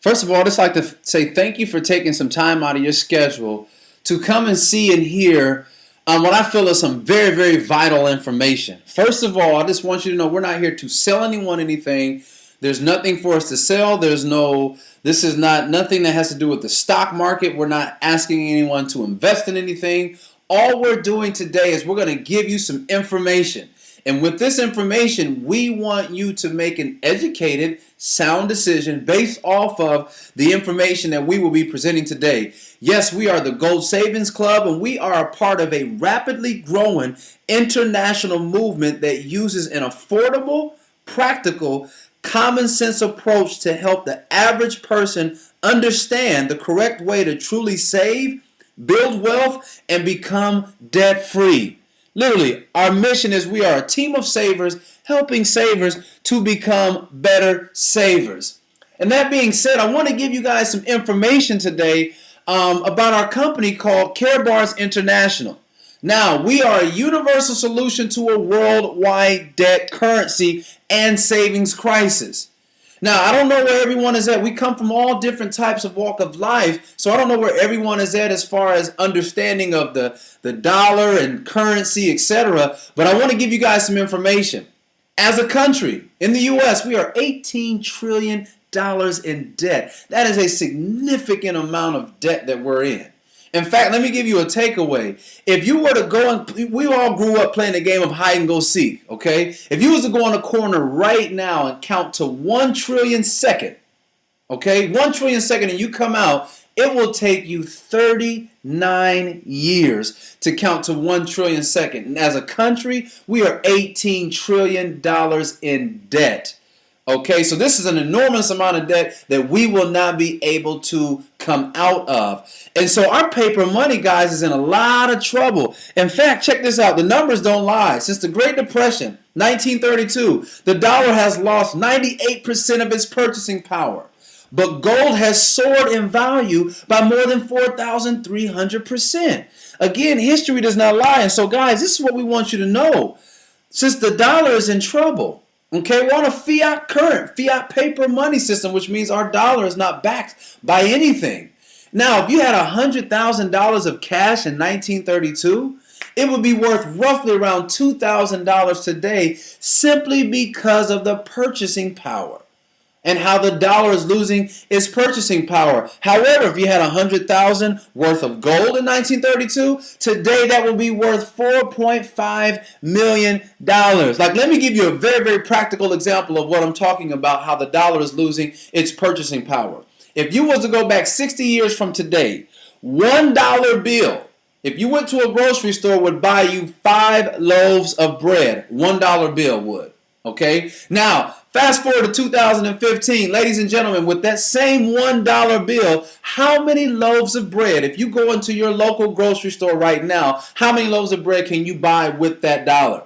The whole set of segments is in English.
First of all, I'd just like to say thank you for taking some time out of your schedule to come and see and hear what I feel is some very, very vital information. First of all, I just want you to know we're not here to sell anyone anything. There's nothing for us to sell. This is not nothing that has to do with the stock market. We're not asking anyone to invest in anything. All we're doing today is we're going to give you some information. And with this information, we want you to make an educated, sound decision based off of the information that we will be presenting today. Yes, we are the Gold Savings Club, and we are a part of a rapidly growing international movement that uses an affordable, practical, common sense approach to help the average person understand the correct way to truly save, build wealth, and become debt-free. Literally, our mission is we are a team of savers helping savers to become better savers. And that being said, I want to give you guys some information today about our company called Karatbars International. Now, we are a universal solution to a worldwide debt, currency, and savings crisis. Now, I don't know where everyone is at. We come from all different types of walk of life, so I don't know where everyone is at as far as understanding of the dollar and currency, etc. But I want to give you guys some information. As a country, in the U.S., we are $18 trillion in debt. That is a significant amount of debt that we're in. In fact, let me give you a takeaway. If you were to go and we all grew up playing the game of hide and go seek, okay? If you was to go on a corner right now and count to 1 trillion second, okay? 1 trillion second and you come out, it will take you 39 years to count to 1 trillion second. And as a country, we are $18 trillion in debt. Okay, so this is an enormous amount of debt that we will not be able to come out of. And so our paper money, guys, is in a lot of trouble. In fact, check this out. The numbers don't lie. Since the Great Depression, 1932, the dollar has lost 98% of its purchasing power. But gold has soared in value by more than 4,300%. Again, history does not lie. And so, guys, this is what we want you to know. Since the dollar is in trouble, okay, we're on a fiat paper money system, which means our dollar is not backed by anything. Now, if you had $100,000 of cash in 1932, it would be worth roughly around $2,000 today simply because of the purchasing power and how the dollar is losing its purchasing power. However, if you had $100,000 worth of gold in 1932, today that would be worth $4.5 million. Like, let me give you a very, very practical example of what I'm talking about, how the dollar is losing its purchasing power. If you was to go back 60 years from today, $1 bill, if you went to a grocery store, would buy you 5 loaves of bread. $1 bill would. Okay? Now, fast forward to 2015, ladies and gentlemen, with that same $1 bill, how many loaves of bread, if you go into your local grocery store right now, how many loaves of bread can you buy with that dollar?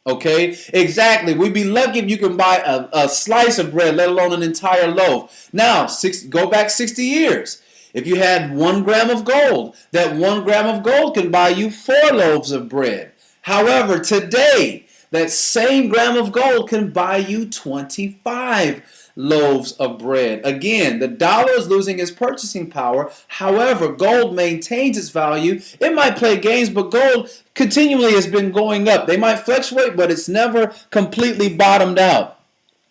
Okay, exactly. We'd be lucky if you can buy a slice of bread, let alone an entire loaf. Now, go back 60 years. If you had 1 gram of gold, that 1 gram of gold can buy you 4 loaves of bread. However, today, that same gram of gold can buy you 25 loaves of bread. Again, the dollar is losing its purchasing power. However, gold maintains its value. It might play games, but gold continually has been going up. They might fluctuate, but it's never completely bottomed out.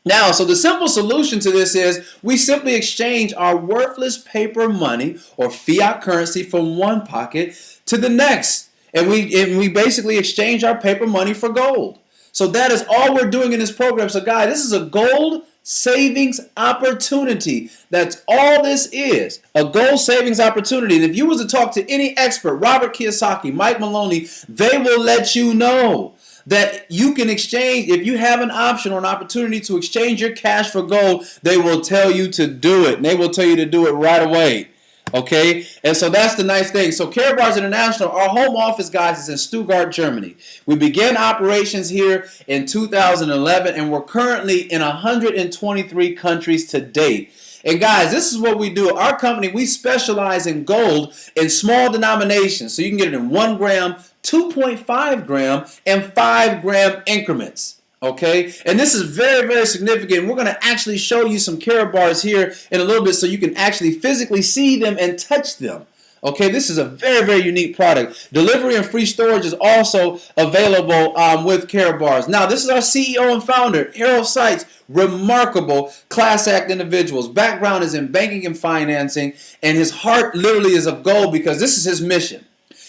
Now, so the simple solution to this is we simply exchange our worthless paper money or fiat currency from one pocket to the next. And we basically exchange our paper money for gold. So that is all we're doing in this program. So guys, this is a gold savings opportunity. That's all this is, a gold savings opportunity. And if you was to talk to any expert, Robert Kiyosaki, Mike Maloney, they will let you know that you can exchange, if you have an option or an opportunity to exchange your cash for gold, they will tell you to do it. And they will tell you to do it right away. Okay, and so that's the nice thing. So Karatbars International, our home office, guys, is in Stuttgart, Germany. We began operations here in 2011, and we're currently in 123 countries to date. And guys, this is what we do. Our company, we specialize in gold in small denominations. So you can get it in 1 gram, 2.5 gram, and 5 gram increments. Okay, and this is very, very significant. We're going to actually show you some Karatbars here in a little bit so you can actually physically see them and touch them. Okay, this is a very, very unique product. Delivery and free storage is also available with Karatbars. Now, this is our CEO and founder, Harold Seitz, remarkable class act individuals. Background is in banking and financing, and his heart literally is of gold because this is his mission.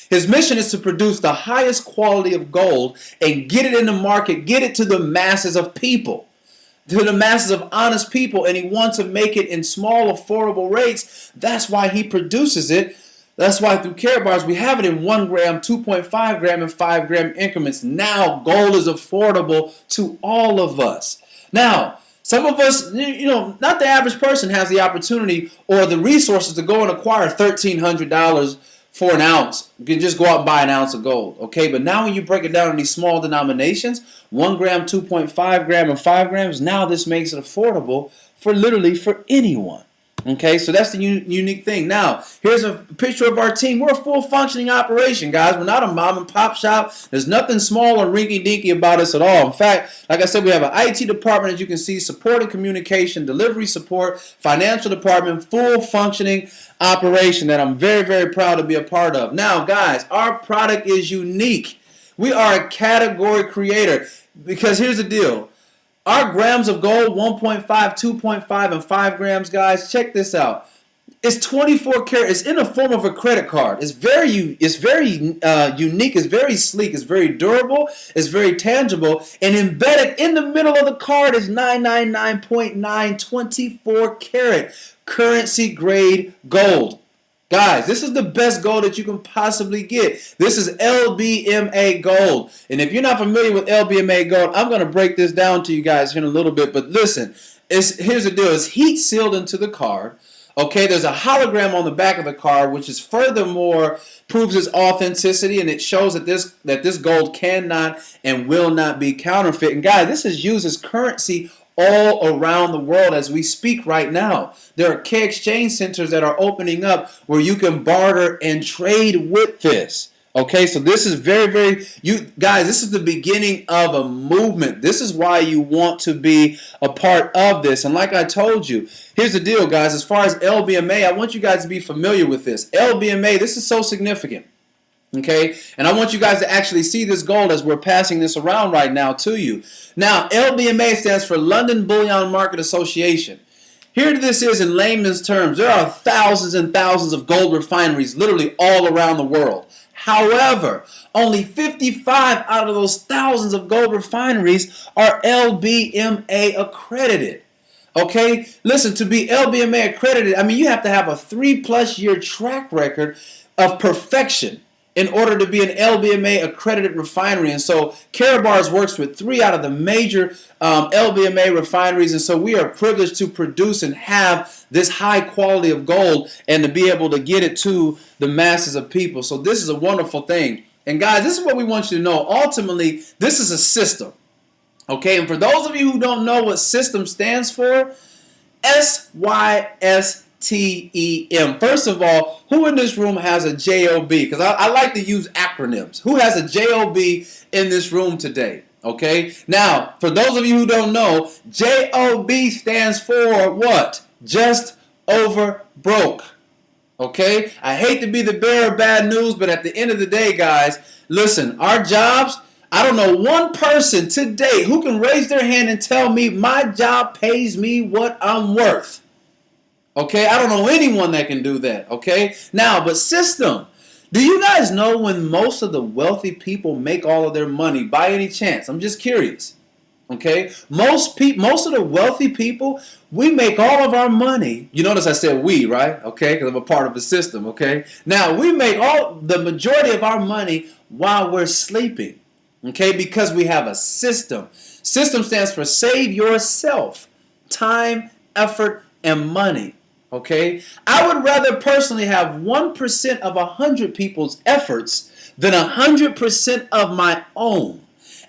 His mission is to produce the highest quality of gold and get it in the market, get it to the masses of people, to the masses of honest people, and he wants to make it in small, affordable rates. That's why he produces it. That's why through Karatbars we have it in 1 gram, 2.5 gram, and 5 gram increments. Now gold is affordable to all of us. Now, some of us, not the average person has the opportunity or the resources to go and acquire $1,300 for an ounce. You can just go out and buy an ounce of gold. Okay, but now when you break it down in these small denominations, 1 gram, 2.5 gram, and 5 grams, now this makes it affordable for literally for anyone. Okay, so that's the unique thing. Now, here's a picture of our team. We're a full functioning operation, guys. We're not a mom and pop shop. There's nothing small or rinky-dinky about us at all. In fact, like I said, we have an IT department, as you can see, support and communication, delivery support, financial department, full functioning operation that I'm very, very proud to be a part of. Now, guys, our product is unique. We are a category creator because here's the deal. Our grams of gold, 1.5, 2.5, and 5 grams, guys, check this out. It's 24 karat. It's in the form of a credit card. It's very unique. It's very sleek. It's very durable. It's very tangible. And embedded in the middle of the card is 999.9 24 karat currency grade gold. Guys, this is the best gold that you can possibly get. This is LBMA gold. And if you're not familiar with LBMA gold, I'm going to break this down to you guys here in a little bit. But listen, here's the deal. It's heat sealed into the card. Okay, there's a hologram on the back of the card, which is furthermore proves its authenticity, and it shows that this gold cannot and will not be counterfeit. And guys, this is used as currency all around the world as we speak right now. There are key exchange centers that are opening up where you can barter and trade with this. Okay, so this is this is the beginning of a movement. This is why you want to be a part of this. And like I told you, here's the deal, guys. As far as LBMA, I want you guys to be familiar with this. LBMA, this is so significant. Okay, and I want you guys to actually see this gold as we're passing this around right now to you. Now, LBMA stands for London Bullion Market Association. Here this is in layman's terms. There are thousands and thousands of gold refineries literally all around the world. However, only 55 out of those thousands of gold refineries are LBMA accredited. Okay, listen, to be LBMA accredited, I mean, you have to have a 3+ year track record of perfection in order to be an LBMA accredited refinery. And so Karatbars works with 3 out of the major LBMA refineries, and so we are privileged to produce and have this high quality of gold and to be able to get it to the masses of people. So this is a wonderful thing. And guys, this is what we want you to know. Ultimately, this is a system. Okay, and for those of you who don't know what system stands for, SYSTEM. First of all, who in this room has a JOB? Because I like to use acronyms. Who has a JOB in this room today? Okay. Now, for those of you who don't know, JOB stands for what? Just over broke. Okay. I hate to be the bearer of bad news, but at the end of the day, guys, listen, our jobs, I don't know one person today who can raise their hand and tell me my job pays me what I'm worth. Okay, I don't know anyone that can do that. Okay, now, but system. Do you guys know when most of the wealthy people make all of their money by any chance? I'm just curious. Okay, most of the wealthy people, we make all of our money. You notice I said we, right? Okay, because I'm a part of the system. Okay, now we make the majority of our money while we're sleeping. Okay, because we have a system. System stands for save yourself time, effort, and money. Okay, I would rather personally have 1% of 100 people's efforts than 100% of my own.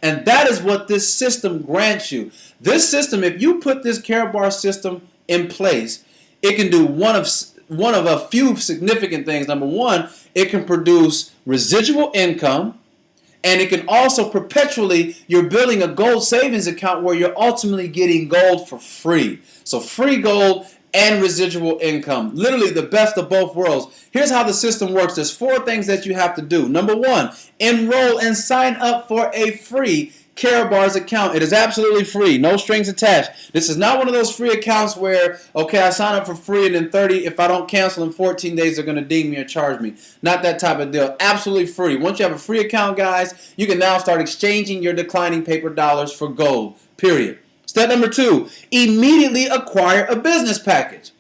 And that is what this system grants you. This system, if you put this Karatbar system in place, it can do one of a few significant things. Number one, it can produce residual income. And it can also perpetually, you're building a gold savings account where you're ultimately getting gold for free. So free gold and residual income. Literally the best of both worlds. Here's how the system works. There's 4 things that you have to do. Number 1, enroll and sign up for a free Karatbars account. It is absolutely free, no strings attached. This is not one of those free accounts where, okay, I sign up for free and then 30, if I don't cancel in 14 days, they're going to ding me or charge me. Not that type of deal. Absolutely free. Once you have a free account, guys, you can now start exchanging your declining paper dollars for gold, period. Step number 2, immediately acquire a business package.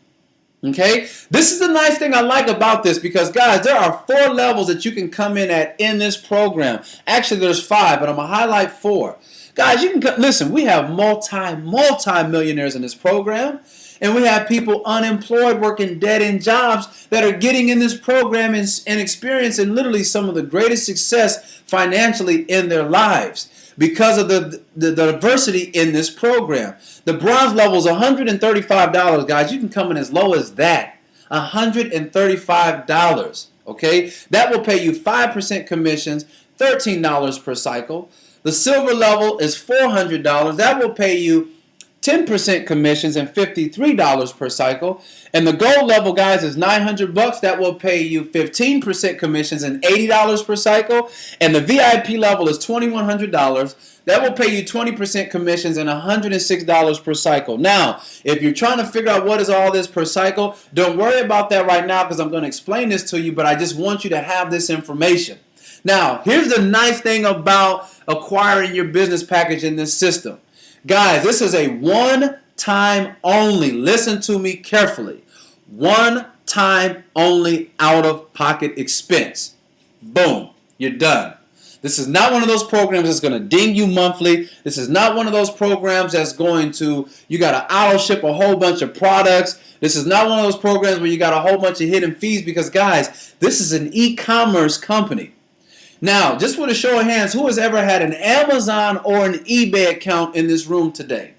Okay, this is the nice thing I like about this because, guys, there are 4 levels that you can come in at in this program. Actually, there's 5, but I'm going to highlight 4. Guys, you can listen, we have multi-millionaires in this program, and we have people unemployed working dead-end jobs that are getting in this program and experiencing literally some of the greatest success financially in their lives because of the diversity in this program. The bronze level is $135, guys. You can come in as low as that. $135. Okay? That will pay you 5% commissions, $13 per cycle. The silver level is $400. That will pay you 10% commissions and $53 per cycle. And the gold level, guys, is $900. That will pay you 15% commissions and $80 per cycle. And the VIP level is $2,100. That will pay you 20% commissions and $106 per cycle. Now, if you're trying to figure out what is all this per cycle, don't worry about that right now because I'm going to explain this to you, but I just want you to have this information. Now, here's the nice thing about acquiring your business package in this system. Guys, this is a one-time only. Listen to me carefully. One-time only out-of-pocket expense. Boom. You're done. This is not one of those programs that's going to ding you monthly. This is not one of those programs that's going to, you got to auto ship a whole bunch of products. This is not one of those programs where you got a whole bunch of hidden fees because, guys, this is an e-commerce company. Now, just with a show of hands, who has ever had an Amazon or an eBay account in this room today?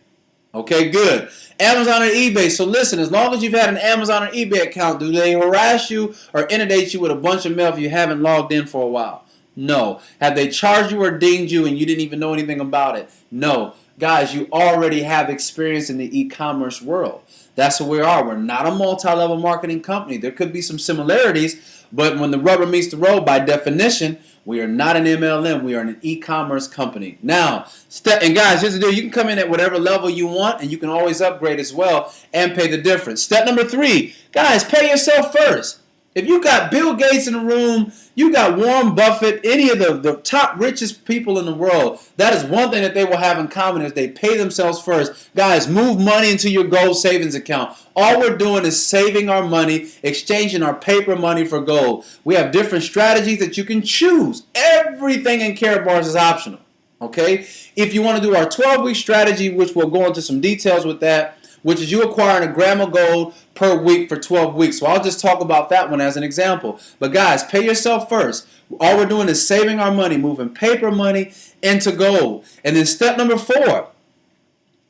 Okay, good. Amazon or eBay. So listen, as long as you've had an Amazon or eBay account, do they harass you or inundate you with a bunch of mail if you haven't logged in for a while? No. Have they charged you or dinged you and you didn't even know anything about it? No. Guys, you already have experience in the e-commerce world. That's what we are. We're not a multi-level marketing company. There could be some similarities, but when the rubber meets the road, by definition, we are not an MLM. We are an e-commerce company. Now, and guys, here's the deal. You can come in at whatever level you want, and you can always upgrade as well and pay the difference. Step number 3, guys, pay yourself first. If you got Bill Gates in the room, you got Warren Buffett, any of the top richest people in the world, that is one thing that they will have in common is they pay themselves first. Guys, move money into your gold savings account. All we're doing is saving our money, exchanging our paper money for gold. We have different strategies that you can choose. Everything in Karatbars is optional. Okay? If you want to do our 12-week strategy, which we'll go into some details with that, which is you acquiring a gram of gold per week for 12 weeks. So I'll just talk about that one as an example. But guys, pay yourself first. All we're doing is saving our money, moving paper money into gold. And then step number 4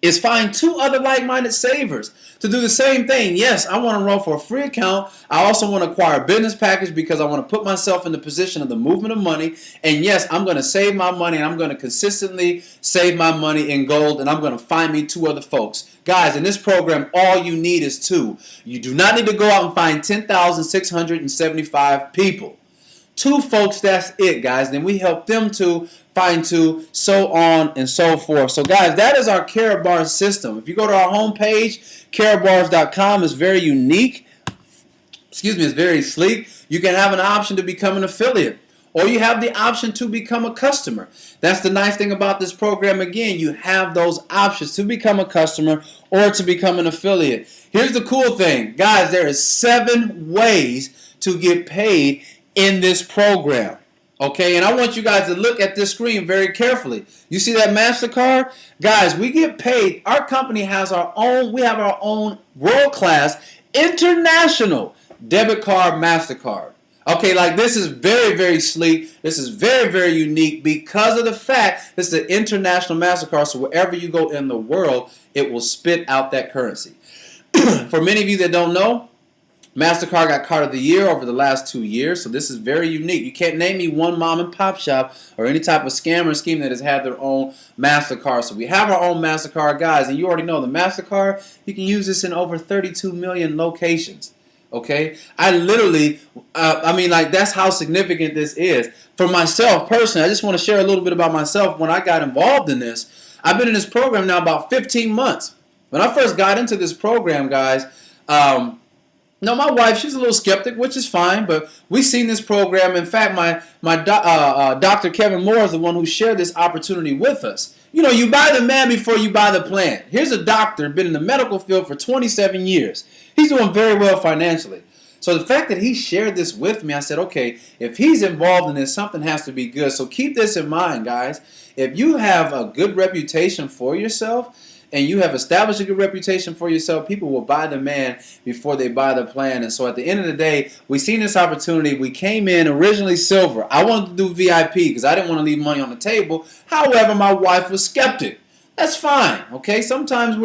is find 2 other like-minded savers to do the same thing. Yes, I want to enroll for a free account. I also want to acquire a business package because I want to put myself in the position of the movement of money. And yes, I'm going to save my money and I'm going to consistently save my money in gold and I'm going to find me 2 other folks. Guys, in this program, all you need is 2. You do not need to go out and find 10,675 people. 2 folks, that's it, guys. Then we help them to find 2, so on and so forth. So, guys, that is our Karatbars system. If you go to our homepage, karatbars.com, it's very unique. Excuse me, it's very sleek. You can have an option to become an affiliate, or you have the option to become a customer. That's the nice thing about this program. Again, you have those options to become a customer or to become an affiliate. Here's the cool thing. Guys, there is 7 ways to get paid in this program. Okay, and I want you guys to look at this screen very carefully. You see that MasterCard? Guys, we get paid. Our company has our own, we have our own world-class international debit card MasterCard. Okay, like this is very, very sleek. This is very, very unique because of the fact this is an international MasterCard, so wherever you go in the world, it will spit out that currency. For many of you that don't know, MasterCard got Card of the Year over the last 2 years, so this is very unique. You can't name me one mom and pop shop or any type of scam or scheme that has had their own MasterCard. So we have our own MasterCard, guys, and you already know the MasterCard, you can use this in over 32 million locations. Okay? I literally, that's how significant this is. For myself, personally, I just want to share a little bit about myself. When I got involved in this, I've been in this program now about 15 months. When I first got into this program, guys, no, my wife, she's a little skeptic, which is fine, but we've seen this program. In fact, Dr. Kevin Moore is the one who shared this opportunity with us. You know, you buy the man before you buy the plan. Here's a doctor, been in the medical field for 27 years. He's doing very well financially. So the fact that he shared this with me, I said, okay, if he's involved in this, something has to be good. So keep this in mind, guys. If you have a good reputation for yourself, and you have established a good reputation for yourself, people will buy the man before they buy the plan. And so at the end of the day, we seen this opportunity. We came in originally silver. I wanted to do VIP because I didn't want to leave money on the table. However, my wife was skeptic. That's fine, okay? Sometimes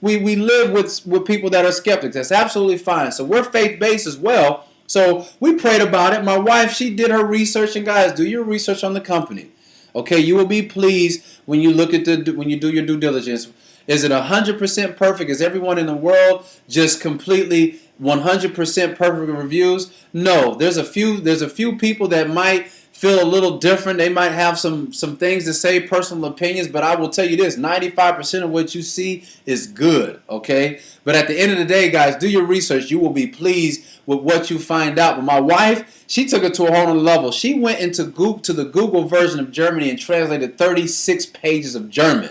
we live with people that are skeptics. That's absolutely fine. So we're faith-based as well. So we prayed about it. My wife, she did her research. And guys, do your research on the company. Okay, you will be pleased when you look at when you do your due diligence. Is it 100% perfect? Is everyone in the world just completely 100% perfect reviews? No, there's a few people that might feel a little different. They might have some things to say, personal opinions, but I will tell you this, 95% of what you see is good, okay? But at the end of the day, guys, do your research. You will be pleased with what you find out. But my wife, she took it to a whole other level. She went into the Google version of Germany and translated 36 pages of German.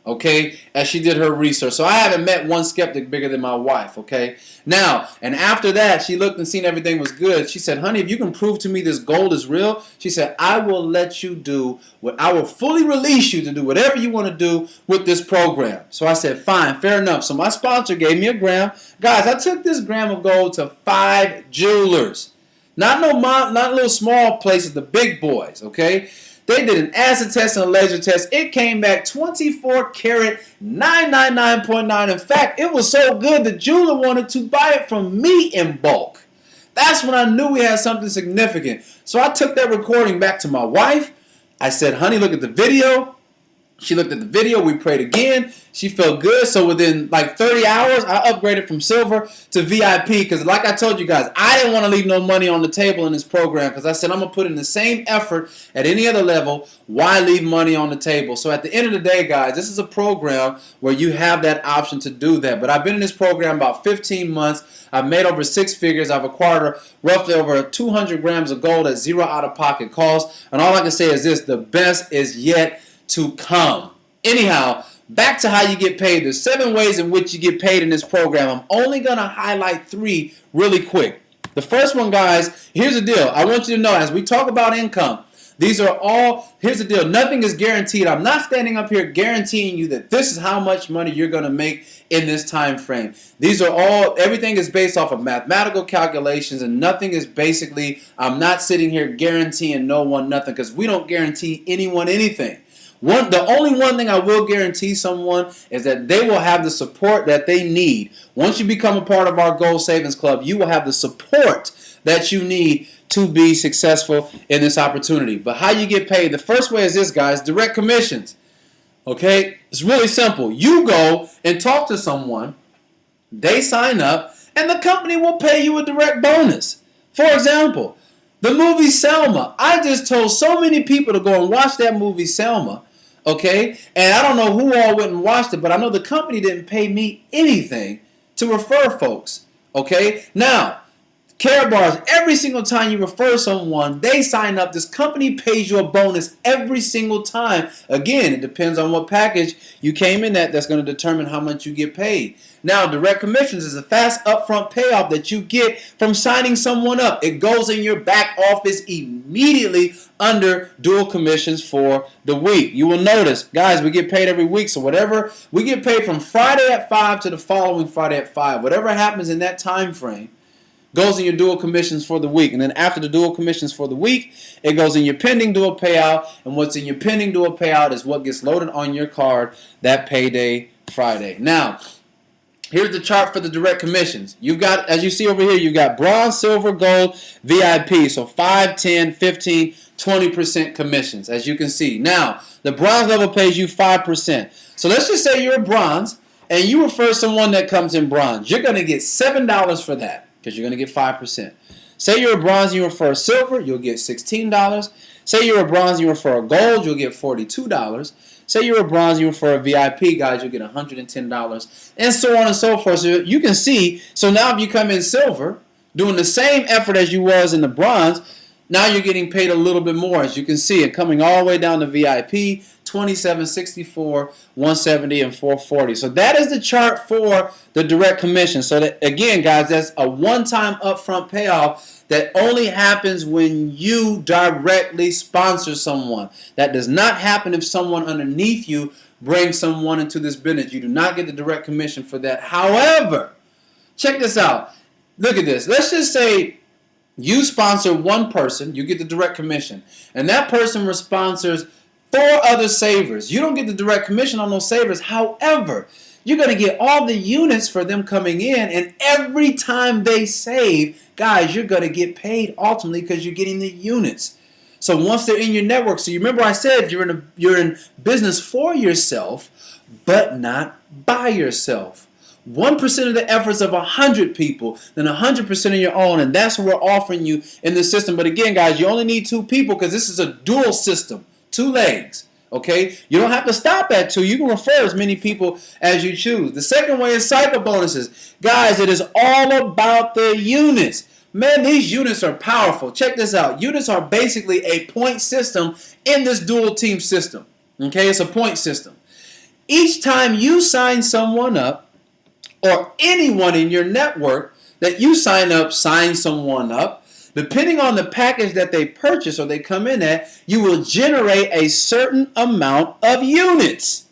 Okay, as she did her research. So I haven't met one skeptic bigger than my wife, okay? Now, and after that, she looked and seen everything was good. She said, honey, if you can prove to me this gold is real, she said, I will let you do I will fully release you to do whatever you want to do with this program. So I said, fine, fair enough. So my sponsor gave me a gram. Guys, I took this gram of gold to 5 jewelers. Not little small places, the big boys, okay? They did an acid test and a laser test. It came back 24 karat 999.9. In fact, it was so good the jeweler wanted to buy it from me in bulk. That's when I knew we had something significant. So I took that recording back to my wife. I said, honey, look at the video. She looked at the video. We prayed again. She felt good. So within like 30 hours, I upgraded from silver to VIP because like I told you guys, I didn't want to leave no money on the table in this program because I said I'm going to put in the same effort at any other level. Why leave money on the table? So at the end of the day, guys, this is a program where you have that option to do that. But I've been in this program about 15 months. I've made over 6 figures. I've acquired roughly over 200 grams of gold at zero out-of-pocket cost. And all I can say is this, the best is yet to come. Anyhow, back to how you get paid. There's 7 ways in which you get paid in this program. I'm only going to highlight 3 really quick. The first one, guys, here's the deal. I want you to know, as we talk about income, these are all, here's the deal. Nothing is guaranteed. I'm not standing up here guaranteeing you that this is how much money you're going to make in this time frame. These are all, everything is based off of mathematical calculations, and nothing is basically, I'm not sitting here guaranteeing no one nothing because we don't guarantee anyone anything. The only one thing I will guarantee someone is that they will have the support that they need. Once you become a part of our Gold Savings Club, you will have the support that you need to be successful in this opportunity. But how you get paid, the first way is this, guys, direct commissions. Okay? It's really simple. You go and talk to someone, they sign up, and the company will pay you a direct bonus. For example, the movie Selma. I just told so many people to go and watch that movie Selma. Okay? And I don't know who all went and watched it, but I know the company didn't pay me anything to refer folks. Okay? Now, Karatbars, every single time you refer someone, they sign up. This company pays you a bonus every single time. Again, it depends on what package you came in at. That's going to determine how much you get paid. Now, direct commissions is a fast upfront payoff that you get from signing someone up. It goes in your back office immediately under dual commissions for the week. You will notice, guys, we get paid every week. So whatever, we get paid from Friday at 5 to the following Friday at 5. Whatever happens in that time frame goes in your dual commissions for the week. And then after the dual commissions for the week, it goes in your pending dual payout. And what's in your pending dual payout is what gets loaded on your card that payday Friday. Now, Here's the chart for the direct commissions. You've got, as you see over here, you've got bronze, silver, gold, VIP. So 5, 10, 15, 20% commissions, as you can see. Now, the bronze level pays you 5%. So let's just say you're a bronze and you refer someone that comes in bronze. You're going to get $7 for that because you're going to get 5%. Say you're a bronze and you refer a silver, you'll get $16. Say you're a bronze and you refer a gold, you'll get $42. Say you're a bronze and you refer a VIP, guys, you'll get $110. And so on and so forth. So you can see, so now if you come in silver, doing the same effort as you was in the bronze, now you're getting paid a little bit more, as you can see. And coming all the way down to VIP, 27, 64, 170, and 440. So that is the chart for the direct commission. So that, again, guys, that's a one-time upfront payoff that only happens when you directly sponsor someone. That does not happen if someone underneath you brings someone into this business. You do not get the direct commission for that. However, check this out. Look at this. Let's just say you sponsor one person, you get the direct commission, and that person sponsors 4 other savers. You don't get the direct commission on those savers. However, you're going to get all the units for them coming in, and every time they save, guys, you're going to get paid ultimately because you're getting the units. So once they're in your network, so you remember I said you're in business for yourself, but not by yourself. 1% of the efforts of 100 people, then 100% of your own, and that's what we're offering you in this system. But again, guys, you only need 2 people because this is a dual system, 2 legs. Okay, you don't have to stop at 2. You can refer as many people as you choose. The second way is cycle bonuses. Guys, it is all about the units. Man, these units are powerful. Check this out. Units are basically a point system in this dual team system. Okay, it's a point system. Each time you sign someone up, or anyone in your network that you sign someone up, depending on the package that they purchase or they come in at, you will generate a certain amount of units.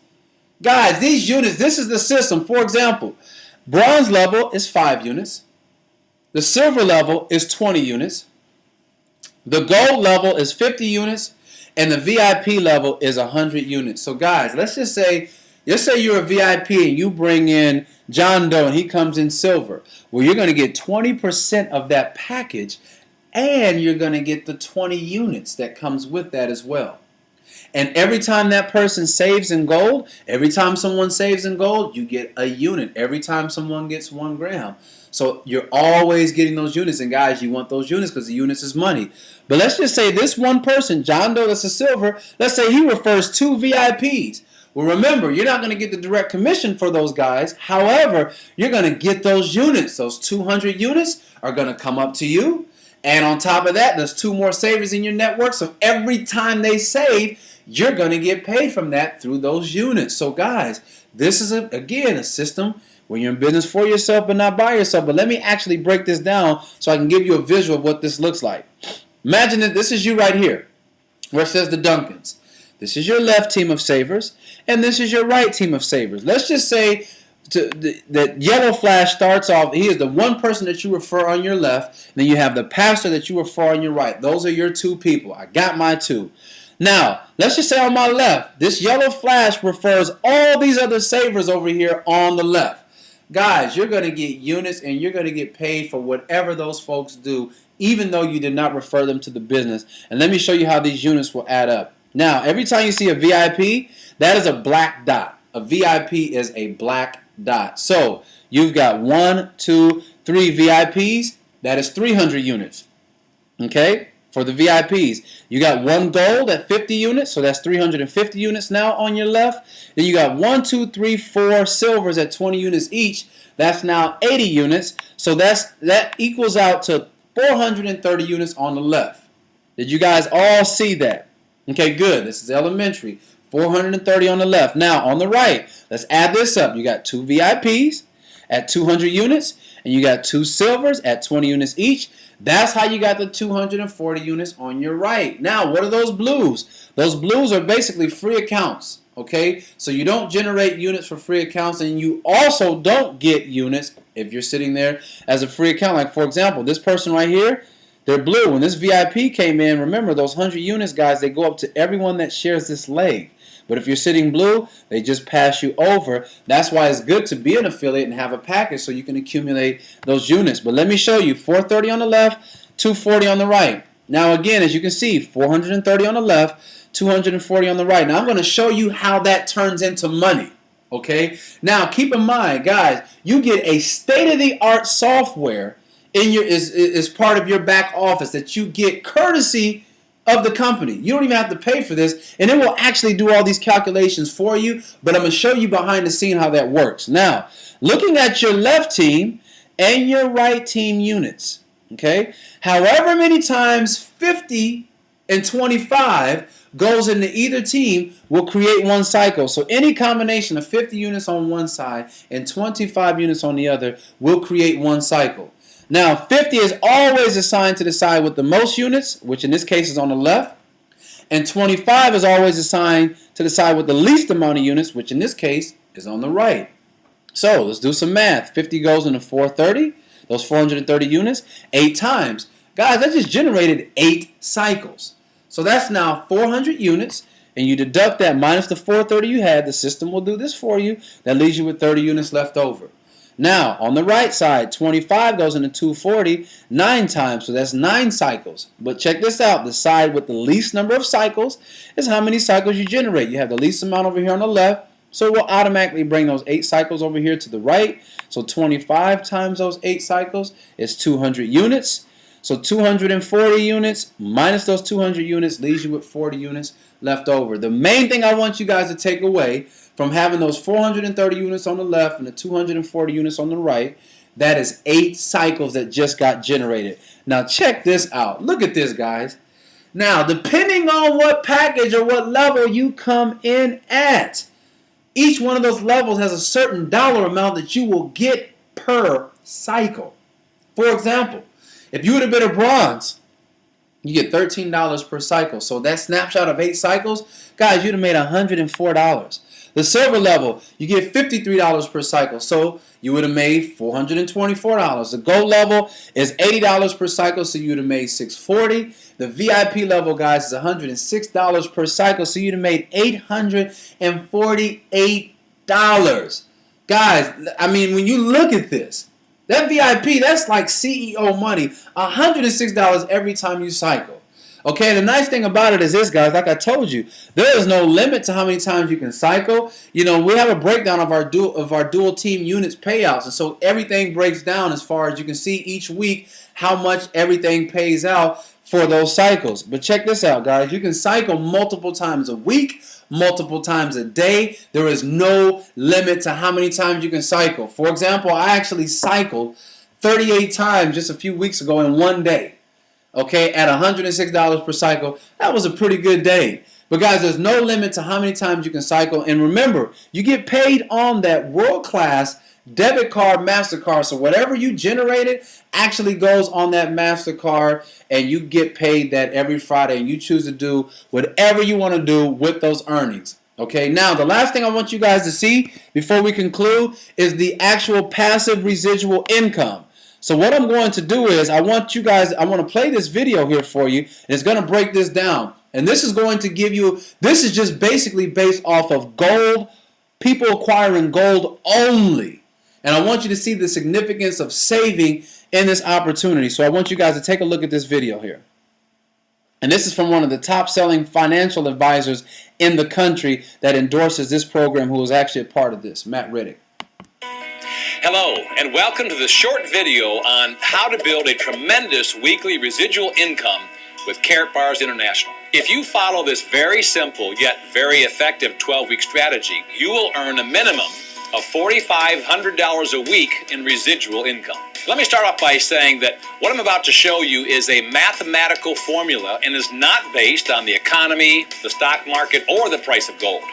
Guys, these units, this is the system. For example, bronze level is 5 units. The silver level is 20 units. The gold level is 50 units. And the VIP level is 100 units. So guys, let's say you're a VIP and you bring in John Doe and he comes in silver. Well, you're going to get 20% of that package, and you're going to get the 20 units that comes with that as well. And every time that person saves in gold, every time someone saves in gold, you get a unit. Every time someone gets 1 gram. So you're always getting those units. And guys, you want those units because the units is money. But let's just say this one person, John Doe, that's a silver, let's say he refers 2 VIPs. Well, remember, you're not going to get the direct commission for those guys. However, you're going to get those units. Those 200 units are going to come up to you. And on top of that, there's 2 more savers in your network. So every time they save, you're going to get paid from that through those units. So guys, this is, again, a system when you're in business for yourself but not by yourself. But let me actually break this down so I can give you a visual of what this looks like. Imagine that this is you right here, where it says the Duncans. This is your left team of savers, and this is your right team of savers. Let's just say that yellow flash starts off, he is the one person that you refer on your left, and then you have the pastor that you refer on your right. Those are your 2 people. I got my 2. Now, let's just say on my left, this yellow flash refers all these other savers over here on the left. Guys, you're going to get units, and you're going to get paid for whatever those folks do, even though you did not refer them to the business. And let me show you how these units will add up. Now, every time you see a VIP, that is a black dot. A VIP is a black dot. So, you've got 1, 2, 3 VIPs. That is 300 units. Okay? For the VIPs. You got 1 gold at 50 units. So, that's 350 units now on your left. Then you got 1, 2, 3, 4 silvers at 20 units each. That's now 80 units. So, that equals out to 430 units on the left. Did you guys all see that? Okay, good. This is elementary. 430 on the left. Now, on the right, let's add this up. You got 2 VIPs at 200 units, and you got 2 silvers at 20 units each. That's how you got the 240 units on your right. Now, what are those blues? Those blues are basically free accounts. Okay, so you don't generate units for free accounts, and you also don't get units if you're sitting there as a free account. Like, for example, this person right here, they're blue. When this VIP came in, remember those 100 units, guys, they go up to everyone that shares this leg. But if you're sitting blue, they just pass you over. That's why it's good to be an affiliate and have a package so you can accumulate those units. But let me show you, 430 on the left, 240 on the right. Now again, as you can see, 430 on the left, 240 on the right. Now I'm going to show you how that turns into money. Okay? Now keep in mind, guys, you get a state-of-the-art software in your is part of your back office that you get courtesy of the company. You don't even have to pay for this, and it will actually do all these calculations for you, but I'm going to show you behind the scene how that works. Now, looking at your left team and your right team units, okay? However many times 50 and 25 goes into either team will create one cycle. So any combination of 50 units on one side and 25 units on the other will create one cycle. Now, 50 is always assigned to the side with the most units, which in this case is on the left, and 25 is always assigned to the side with the least amount of units, which in this case is on the right. So let's do some math. 50 goes into 430, those 430 units, 8 times. Guys, that just generated 8 cycles. So that's now 400 units, and you deduct that minus the 430 you had. The system will do this for you. That leaves you with 30 units left over. Now, on the right side, 25 goes into 240 9 times, so that's 9 cycles. But check this out. The side with the least number of cycles is how many cycles you generate. You have the least amount over here on the left, so it will automatically bring those 8 cycles over here to the right. So 25 times those 8 cycles is 200 units. So 240 units minus those 200 units leaves you with 40 units left over. The main thing I want you guys to take away from having those 430 units on the left and the 240 units on the right, that is 8 cycles that just got generated. Now check this out. Look at this, guys. Now, depending on what package or what level you come in at, each one of those levels has a certain dollar amount that you will get per cycle. For example, if you would have been a bronze, you get $13 per cycle. So that snapshot of 8 cycles, guys, you'd have made $104. The silver level, you get $53 per cycle, so you would have made $424. The gold level is $80 per cycle, so you would have made $640. The VIP level, guys, is $106 per cycle, so you'd have made $848. Guys, I mean, when you look at this, that VIP, that's like CEO money, $106 every time you cycle. Okay, the nice thing about it is this, guys, like I told you, there is no limit to how many times you can cycle. You know, we have a breakdown of our dual team units payouts, and so everything breaks down as far as you can see each week how much everything pays out for those cycles. But check this out, guys. You can cycle multiple times a week, multiple times a day. There is no limit to how many times you can cycle. For example, I actually cycled 38 times just a few weeks ago in one day. Okay, at $106 per cycle, that was a pretty good day. But guys, there's no limit to how many times you can cycle. And remember, you get paid on that world-class debit card, MasterCard. So whatever you generated actually goes on that MasterCard, and you get paid that every Friday. And you choose to do whatever you want to do with those earnings. Okay, now the last thing I want you guys to see before we conclude is the actual passive residual income. So what I'm going to do is I want to play this video here for you, and it's going to break this down. And this is going to give you, this is just basically based off of gold, people acquiring gold only. And I want you to see the significance of saving in this opportunity. So I want you guys to take a look at this video here. And this is from one of the top selling financial advisors in the country that endorses this program, who was actually a part of this, Matt Riddick. Hello, and welcome to the short video on how to build a tremendous weekly residual income with Karatbars International. If you follow this very simple yet very effective 12-week strategy, you will earn a minimum of $4,500 a week in residual income. Let me start off by saying that what I'm about to show you is a mathematical formula and is not based on the economy, the stock market, or the price of gold.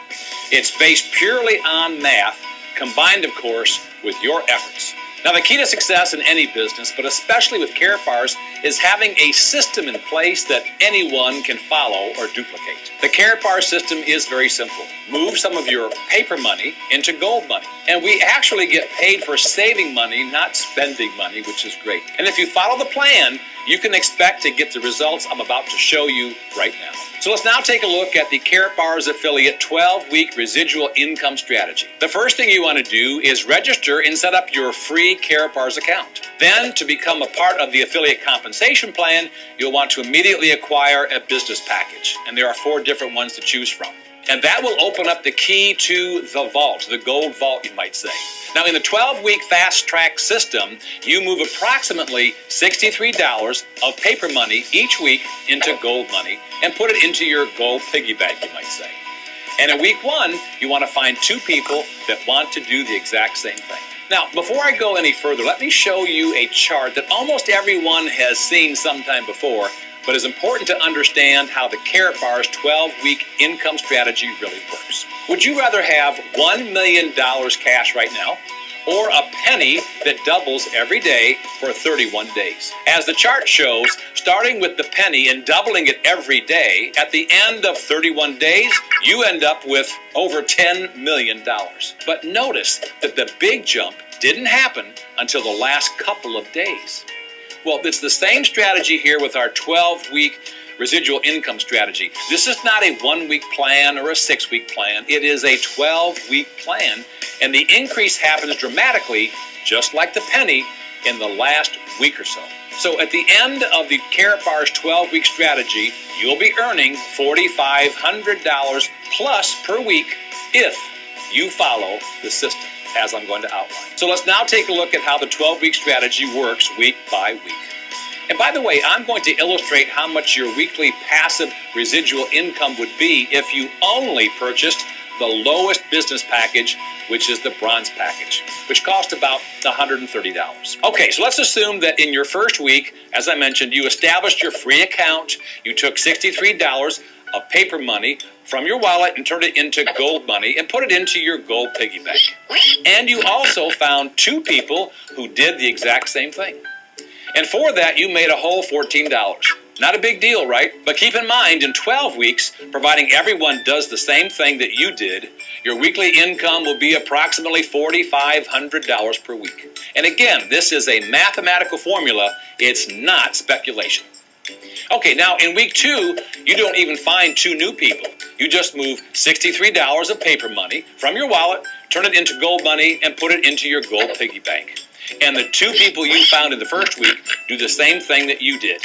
It's based purely on math, combined, of course, with your efforts. Now, the key to success in any business, but especially with Karatbars, is having a system in place that anyone can follow or duplicate. The Karatbars system is very simple. Move some of your paper money into gold money. And we actually get paid for saving money, not spending money, which is great. And if you follow the plan, you can expect to get the results I'm about to show you right now. So let's now take a look at the Karatbars affiliate 12-week residual income strategy. The first thing you want to do is register and set up your free Karatbars account. Then, to become a part of the affiliate compensation plan, you'll want to immediately acquire a business package. And there are 4 different ones to choose from. And that will open up the key to the vault, the gold vault, you might say. Now, in the 12-week fast track system, you move approximately $63 of paper money each week into gold money and put it into your gold piggy bank, you might say. And in week 1, you want to find 2 people that want to do the exact same thing. Now, before I go any further, let me show you a chart that almost everyone has seen sometime before, but it's important to understand how the Karatbars 12-week income strategy really works. Would you rather have $1 million cash right now, or a penny that doubles every day for 31 days? As the chart shows, starting with the penny and doubling it every day, at the end of 31 days, you end up with over $10 million. But notice that the big jump didn't happen until the last couple of days. Well, it's the same strategy here with our 12-week residual income strategy. This is not a 1-week plan or a 6-week plan. It is a 12-week plan, and the increase happens dramatically, just like the penny, in the last week or so. So at the end of the Karatbars 12-week strategy, you'll be earning $4,500 plus per week if you follow the system, as I'm going to outline. So let's now take a look at how the 12-week strategy works week by week. And by the way, I'm going to illustrate how much your weekly passive residual income would be if you only purchased the lowest business package, which is the bronze package, which costs about $130. Okay, so let's assume that in your first week, as I mentioned, you established your free account, you took $63 of paper money from your wallet and turned it into gold money and put it into your gold piggy bank. And you also found 2 people who did the exact same thing. And for that, you made a whole $14. Not a big deal, right? But keep in mind, in 12 weeks, providing everyone does the same thing that you did, your weekly income will be approximately $4,500 per week. And again, this is a mathematical formula. It's not speculation. Okay, now in week 2, you don't even find 2 new people. You just move $63 of paper money from your wallet, turn it into gold money, and put it into your gold piggy bank. And the 2 people you found in the first week do the same thing that you did.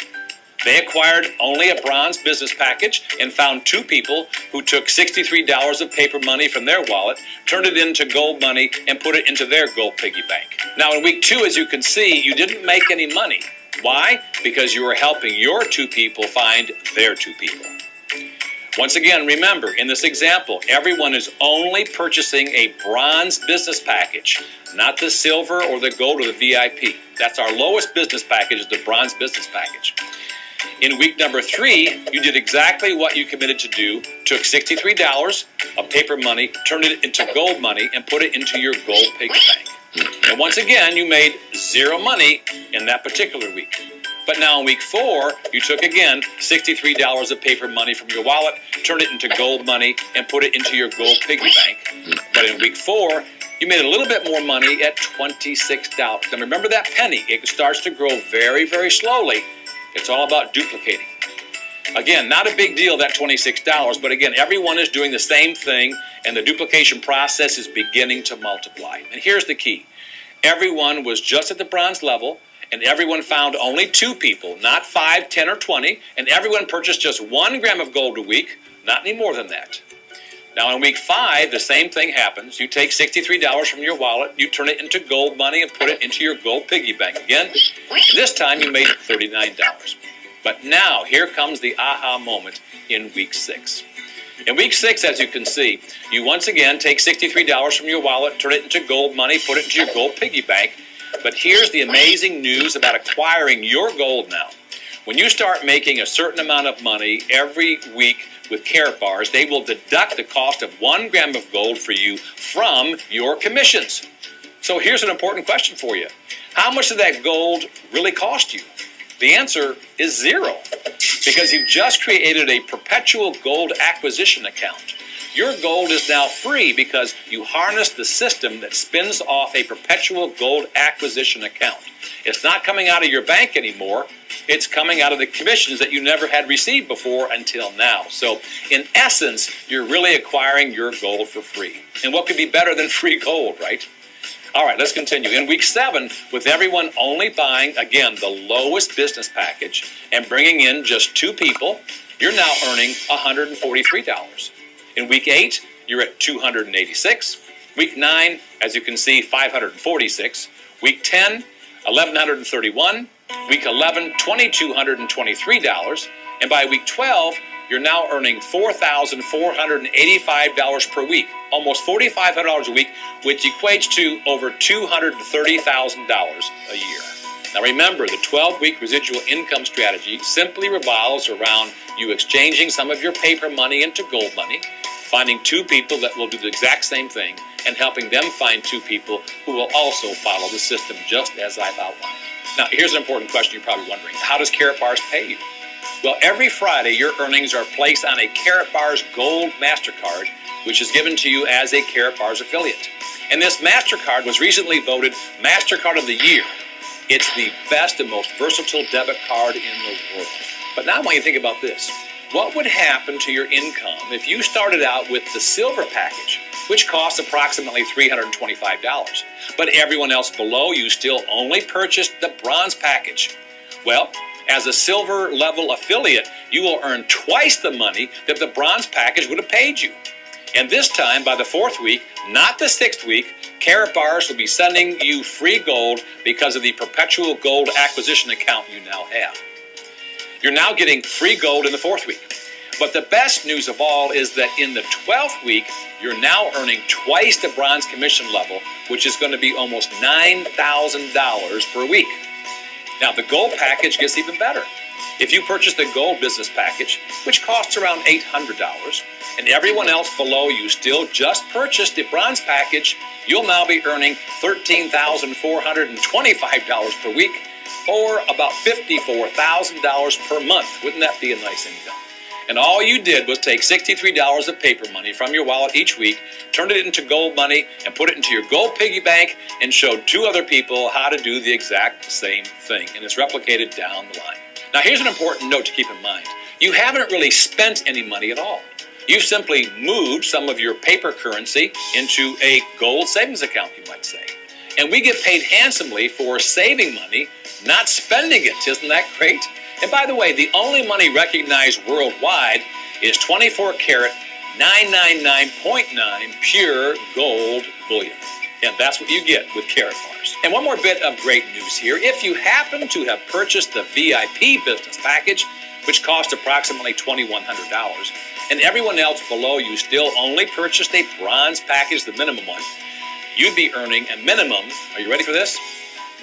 They acquired only a bronze business package and found 2 people who took $63 of paper money from their wallet, turned it into gold money, and put it into their gold piggy bank. Now in week 2, as you can see, you didn't make any money. Why? Because you were helping your 2 people find their 2 people. Once again, remember, in this example, everyone is only purchasing a bronze business package, not the silver or the gold or the VIP. That's our lowest business package, is the bronze business package. In week number 3, you did exactly what you committed to do, took $63 of paper money, turned it into gold money, and put it into your gold piggy bank. And once again, you made 0 money in that particular week. But now in week 4, you took again $63 of paper money from your wallet, turned it into gold money, and put it into your gold piggy bank. But in week 4, you made a little bit more money at $26. Now remember that penny. It starts to grow very, very slowly. It's all about duplicating. Again, not a big deal, that $26, but again, everyone is doing the same thing, and the duplication process is beginning to multiply. And here's the key. Everyone was just at the bronze level, and everyone found only 2 people, not 5, 10, or 20, and everyone purchased just 1 gram of gold a week, not any more than that. Now in week 5, the same thing happens. You take $63 from your wallet, you turn it into gold money and put it into your gold piggy bank again. And this time you made $39. But now, here comes the aha moment in week 6. In week 6, as you can see, you once again take $63 from your wallet, turn it into gold money, put it into your gold piggy bank. But here's the amazing news about acquiring your gold now. When you start making a certain amount of money every week with Karatbars, they will deduct the cost of 1 gram of gold for you from your commissions. So here's an important question for you. How much did that gold really cost you? The answer is 0, because you've just created a perpetual gold acquisition account. Your gold is now free because you harness the system that spins off a perpetual gold acquisition account. It's not coming out of your bank anymore. It's coming out of the commissions that you never had received before until now. So, in essence, you're really acquiring your gold for free. And what could be better than free gold, right? All right, let's continue. In week 7, with everyone only buying, again, the lowest business package and bringing in just 2 people, you're now earning $143. In week 8, you're at $286. Week 9, as you can see, $546. Week 10, $1,131. Week 11, $2,223. And by week 12, you're now earning $4,485 per week, almost $4,500 a week, which equates to over $230,000 a year. Now remember, the 12-week residual income strategy simply revolves around you exchanging some of your paper money into gold money, finding 2 people that will do the exact same thing, and helping them find 2 people who will also follow the system just as I've outlined. Now, here's an important question you're probably wondering. How does Karatbars pay you? Well, every Friday, your earnings are placed on a Karatbars Gold MasterCard, which is given to you as a Karatbars affiliate. And this MasterCard was recently voted MasterCard of the Year. It's the best and most versatile debit card in the world. But now I want you to think about this. What would happen to your income if you started out with the silver package, which costs approximately $325, but everyone else below you still only purchased the bronze package? Well, as a silver level affiliate, you will earn twice the money that the bronze package would have paid you. And this time, by the 4th week, not the 6th week, Karatbars will be sending you free gold because of the perpetual gold acquisition account you now have. You're now getting free gold in the 4th week. But the best news of all is that in the 12th week, you're now earning twice the bronze commission level, which is going to be almost $9,000 per week. Now, the gold package gets even better. If you purchase the gold business package, which costs around $800, and everyone else below you still just purchased the bronze package, you'll now be earning $13,425 per week, or about $54,000 per month. Wouldn't that be a nice income? And all you did was take $63 of paper money from your wallet each week, turned it into gold money, and put it into your gold piggy bank, and showed 2 other people how to do the exact same thing. And it's replicated down the line. Now, here's an important note to keep in mind. You haven't really spent any money at all. You've simply moved some of your paper currency into a gold savings account, you might say. And we get paid handsomely for saving money, not spending it. Isn't that great? And by the way, the only money recognized worldwide is 24 karat 999.9 pure gold bullion. And that's what you get with Karatbars. And one more bit of great news here. If you happen to have purchased the VIP business package, which cost approximately $2,100, and everyone else below you still only purchased a bronze package, the minimum one, you'd be earning a minimum, are you ready for this?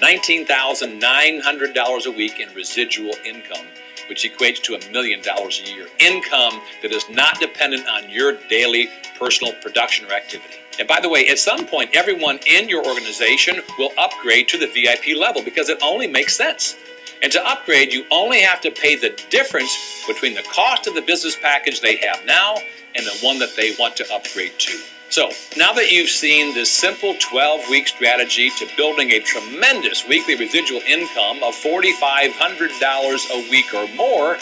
$19,900 a week in residual income, which equates to $1 million a year. Income that is not dependent on your daily personal production or activity. And by the way, at some point, everyone in your organization will upgrade to the VIP level because it only makes sense. And to upgrade, you only have to pay the difference between the cost of the business package they have now and the one that they want to upgrade to. So, now that you've seen this simple 12-week strategy to building a tremendous weekly residual income of $4,500 a week or more,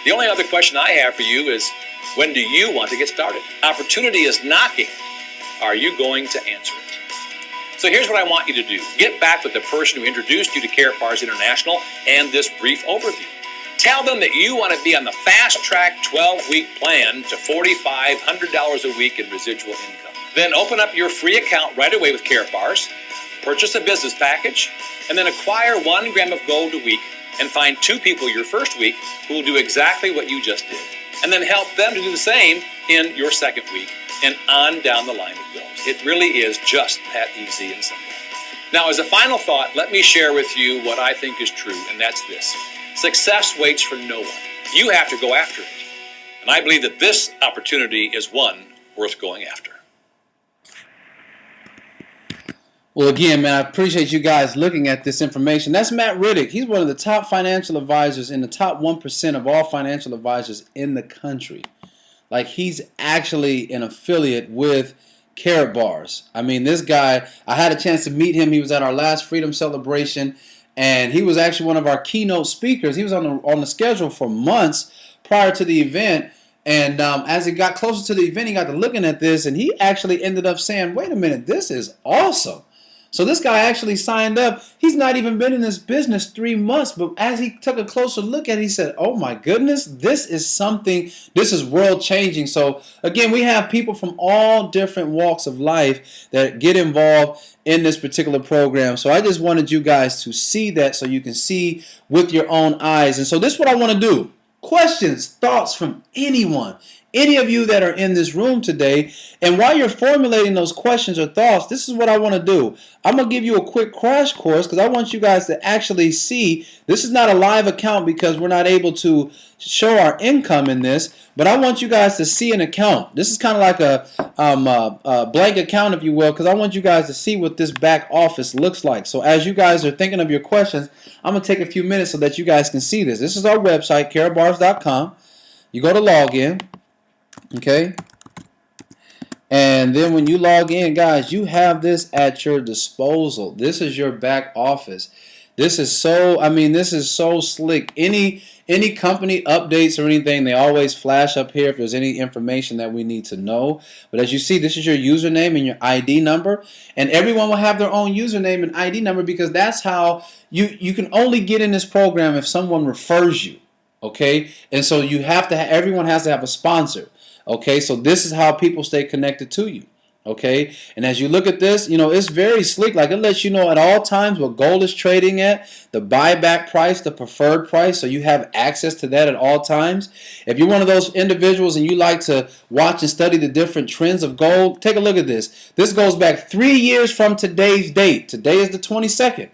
the only other question I have for you is, when do you want to get started? Opportunity is knocking. Are you going to answer it? So here's what I want you to do. Get back with the person who introduced you to Karatbars International and this brief overview. Tell them that you want to be on the fast-track 12-week plan to $4,500 a week in residual income. Then open up your free account right away with Karatbars, purchase a business package, and then acquire 1 gram of gold a week and find 2 people your first week who will do exactly what you just did. And then help them to do the same in your second week, and on down the line it goes. It really is just that easy and simple. Now, as a final thought, let me share with you what I think is true, and that's this. Success waits for no one. You have to go after it. And I believe that this opportunity is one worth going after. Well, again, man, I appreciate you guys looking at this information. That's Matt Riddick. He's one of the top financial advisors in the top 1% of all financial advisors in the country. like he's actually an affiliate with Karatbars. I mean, this guy, I had a chance to meet him. He was at our last Freedom Celebration, and he was actually one of our keynote speakers. He was on the schedule for months prior to the event. And as it got closer to the event, he got to looking at this, and he actually ended up saying, wait a minute, this is awesome. So this guy actually signed up. He's not even been in this business 3 months, but as he took a closer look at it, he said, oh my goodness, this is something, this is world changing. So again, we have people from all different walks of life that get involved in this particular program. So I just wanted you guys to see that so you can see with your own eyes. And so this is what I want to do. Questions, thoughts from anyone, any of you that are in this room today. And while you're formulating those questions or thoughts, this is what I want to do. I'm going to give you a quick crash course because I want you guys to actually see. This is not a live account because we're not able to show our income in this, but I want you guys to see an account. This is kind of like a blank account, if you will, because I want you guys to see what this back office looks like. So as you guys are thinking of your questions, I'm going to take a few minutes so that you guys can see this. This is our website, karatbars.com. You go to login, okay? And then when you log in, guys, you have this at your disposal. This is your back office. This is so, I mean, this is so slick. Any company updates or anything, they always flash up here if there's any information that we need to know. But as you see, this is your username and your ID number. And everyone will have their own username and ID number because that's how you can only get in this program if someone refers you. Okay? And so you have to, everyone has to have a sponsor. Okay? So this is how people stay connected to you. Okay, and as you look at this, you know, it's very slick. Like it lets you know at all times what gold is trading at, the buyback price, the preferred price, so you have access to that at all times. If you're one of those individuals and you like to watch and study the different trends of gold, take a look at this. This goes back 3 years from today's date. Today is the 22nd.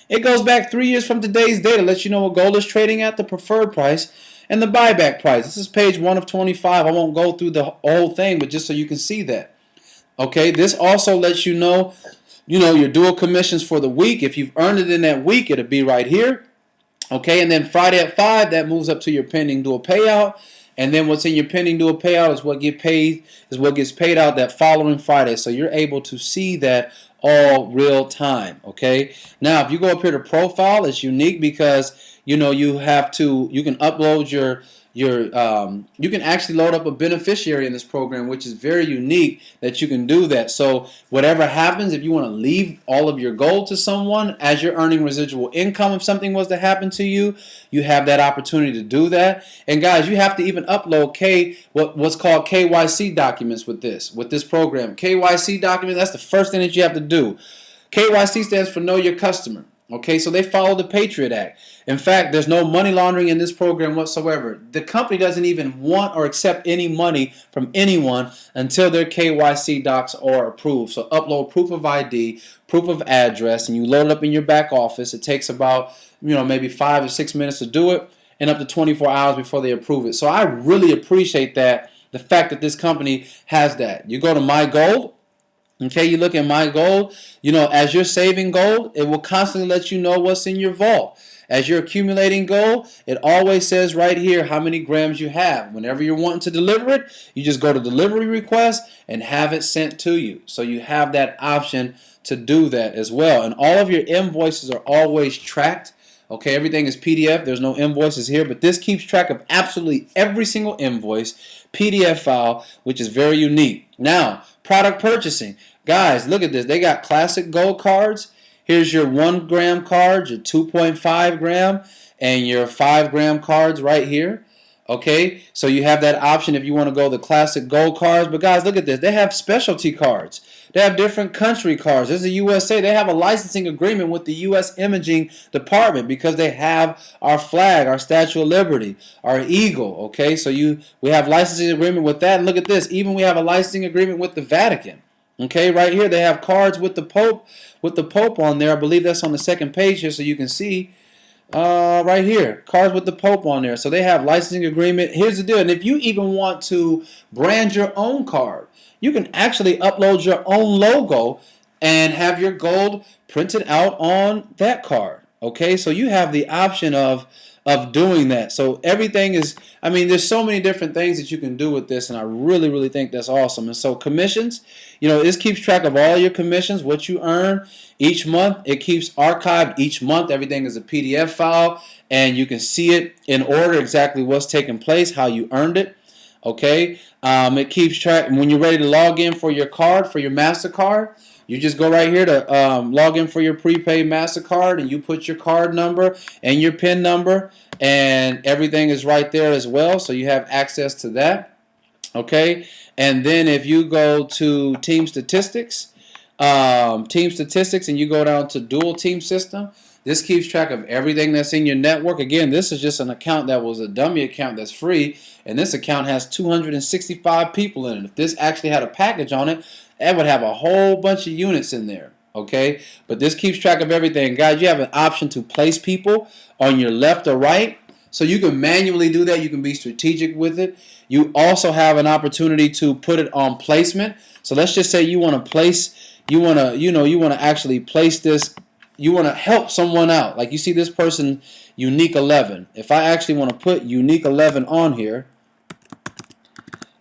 It goes back 3 years from today's date. It lets you know what gold is trading at, the preferred price, and the buyback price. This is page 1 of 25. I won't go through the whole thing, but just so you can see that. Okay, this also lets you know your dual commissions for the week. If you've earned it in that week, it'll be right here. Okay, and then Friday at 5, that moves up to your pending dual payout. And then what's in your pending dual payout is what gets paid out that following Friday. So you're able to see that all real time. Okay, now if you go up here to profile, it's unique because you can upload you can actually load up a beneficiary in this program, which is very unique that you can do that. So whatever happens, if you want to leave all of your gold to someone as you're earning residual income, if something was to happen to you, you have that opportunity to do that. And guys, you have to even upload what's called KYC documents with this program. KYC document, that's the first thing that you have to do. KYC stands for Know Your Customer. Okay, so they follow the Patriot Act. In fact, there's no money laundering in this program whatsoever. The company doesn't even want or accept any money from anyone until their KYC docs are approved. So upload proof of ID, proof of address, and you load it up in your back office. It takes about maybe 5 or 6 minutes to do it, and up to 24 hours before they approve it. So I really appreciate that, the fact that this company has that. You go to My Gold. Okay, you look at My Gold, as you're saving gold, it will constantly let you know what's in your vault. As you're accumulating gold, it always says right here how many grams you have. Whenever you're wanting to deliver it, you just go to delivery request and have it sent to you. So you have that option to do that as well. And all of your invoices are always tracked. Okay, everything is PDF. There's no invoices here, but this keeps track of absolutely every single invoice, PDF file, which is very unique. Now, product purchasing. Guys, look at this. They got classic gold cards. Here's your 1 gram card, your 2.5 gram, and your 5 gram cards right here. Okay, so you have that option if you want to go the classic gold cards. But guys, look at this. They have specialty cards. They have different country cards. There's the USA. They have a licensing agreement with the U.S. Imaging Department because they have our flag, our Statue of Liberty, our eagle. Okay, so we have licensing agreement with that. And look at this. Even we have a licensing agreement with the Vatican. Okay, right here they have cards with the Pope on there. I believe that's on the second page here, so you can see right here, cards with the Pope on there. So they have licensing agreement. Here's the deal, and if you even want to brand your own card, you can actually upload your own logo and have your gold printed out on that card. Okay, so you have the option of of doing that. So everything is, I mean, there's so many different things that you can do with this, and I really, really think that's awesome. And so commissions, this keeps track of all your commissions, what you earn each month. It keeps archived each month. Everything is a PDF file, and you can see it in order exactly what's taking place, how you earned it. Okay, it keeps track. When you're ready to log in for your card, for your MasterCard, you just go right here to log in for your prepaid MasterCard, and you put your card number and your PIN number, and everything is right there as well, so you have access to that. Okay, and then if you go to team statistics, and you go down to dual team system, this keeps track of everything that's in your network. Again, this is just an account that was a dummy account that's free, and this account has 265 people in it. If this actually had a package on it, it would have a whole bunch of units in there. Okay, but this keeps track of everything. Guys, you have an option to place people on your left or right, so you can manually do that. You can be strategic with it. You also have an opportunity to put it on placement. So let's just say you want to place, you want to actually place this. You want to help someone out. Like you see this person, Unique 11. If I actually want to put Unique 11 on here,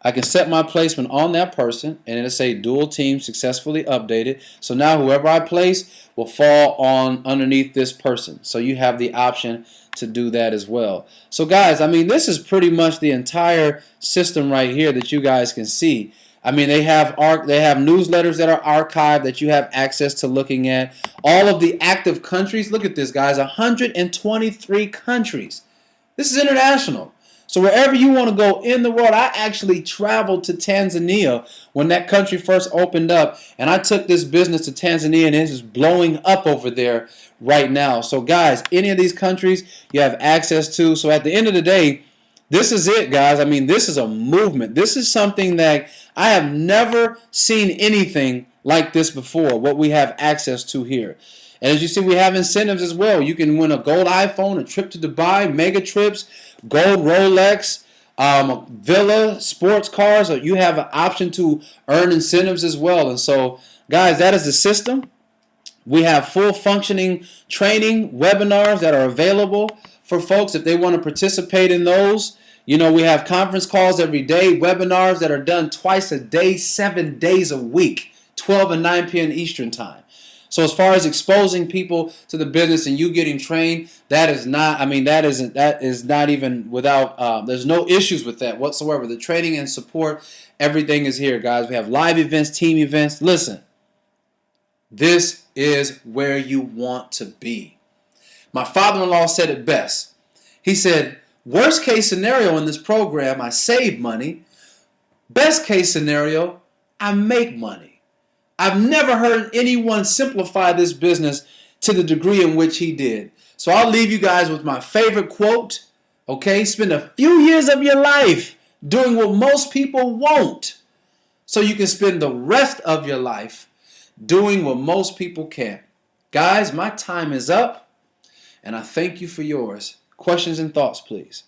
I can set my placement on that person, and it'll say dual team successfully updated. So now whoever I place will fall on underneath this person. So you have the option to do that as well. So guys, I mean, this is pretty much the entire system right here that you guys can see. I mean, they have newsletters that are archived that you have access to looking at. All of the active countries. Look at this, guys. 123 countries. This is international. So wherever you want to go in the world, I actually traveled to Tanzania when that country first opened up, and I took this business to Tanzania, and it's just blowing up over there right now. So guys, any of these countries you have access to. So at the end of the day, this is it, guys. I mean, this is a movement. This is something that I have never seen anything like this before, what we have access to here. And as you see, we have incentives as well. You can win a gold iPhone, a trip to Dubai, mega trips, gold Rolex, villa, sports cars. Or you have an option to earn incentives as well. And so, guys, that is the system. We have full functioning training webinars that are available for folks if they want to participate in those. We have conference calls every day, webinars that are done twice a day, 7 days a week, 12 and 9 p.m. Eastern time. So as far as exposing people to the business and you getting trained, that is not even without, there's no issues with that whatsoever. The training and support, everything is here, guys. We have live events, team events. Listen, this is where you want to be. My father-in-law said it best. He said, worst case scenario in this program, I save money. Best case scenario, I make money. I've never heard anyone simplify this business to the degree in which he did. So I'll leave you guys with my favorite quote. Okay, spend a few years of your life doing what most people won't, so you can spend the rest of your life doing what most people can't. Guys, my time is up, and I thank you for yours. Questions and thoughts, please.